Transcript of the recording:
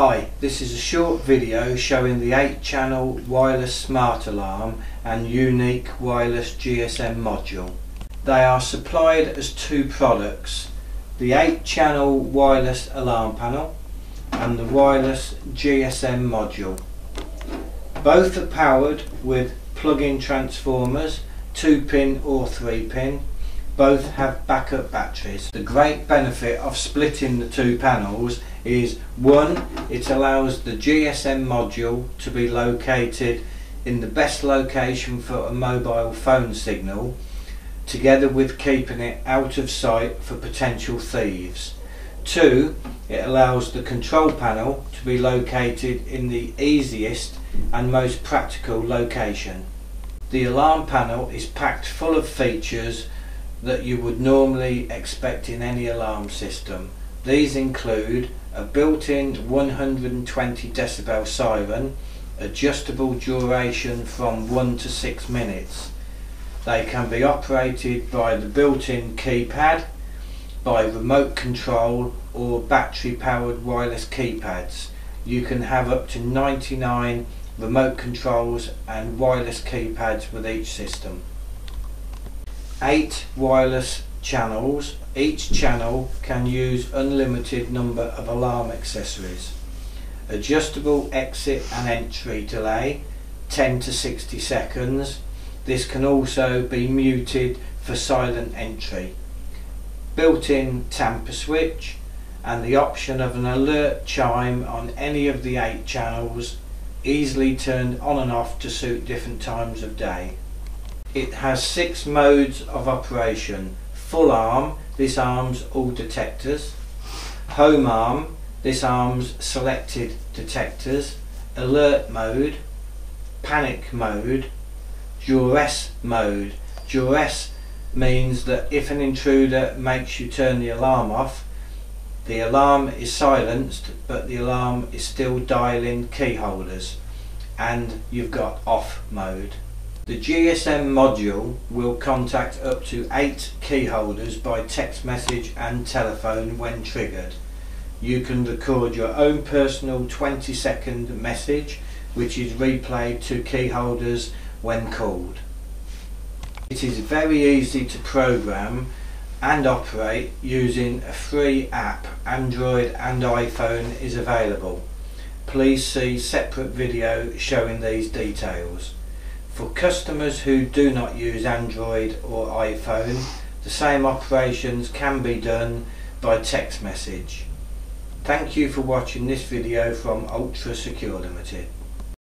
Hi, this is a short video showing the 8-channel wireless smart alarm and unique wireless GSM module. They are supplied as two products, the 8-channel wireless alarm panel and the wireless GSM module. Both are powered with plug-in transformers, 2-pin or 3-pin. Both have backup batteries. The great benefit of splitting the two panels is, one, it allows the GSM module to be located in the best location for a mobile phone signal, together with keeping it out of sight for potential thieves. Two, it allows the control panel to be located in the easiest and most practical location. The alarm panel is packed full of features that you would normally expect in any alarm system. These include a built-in 120 decibel siren, adjustable duration from 1 to 6 minutes. They can be operated by the built-in keypad, by remote control or battery powered wireless keypads. You can have up to 99 remote controls and wireless keypads with each system. 8 wireless channels. Each channel can use unlimited number of alarm accessories. Adjustable exit and entry delay 10 to 60 seconds. This can also be muted for silent entry. Built-in tamper switch and the option of an alert chime on any of the 8 channels, easily turned on and off to suit different times of day. It has 6 modes of operation. Full arm, this arms all detectors. Home arm, this arms selected detectors. Alert mode, panic mode, duress mode. Duress means that if an intruder makes you turn the alarm off, the alarm is silenced but the alarm is still dialing key holders. And you've got off mode. The GSM module will contact up to 8 key holders by text message and telephone when triggered. You can record your own personal 20-second message which is replayed to key holders when called. It is very easy to program and operate using a free app. Android and iPhone is available. Please see separate video showing these details. For customers who do not use Android or iPhone, the same operations can be done by text message. Thank you for watching this video from Ultra Secure Limited.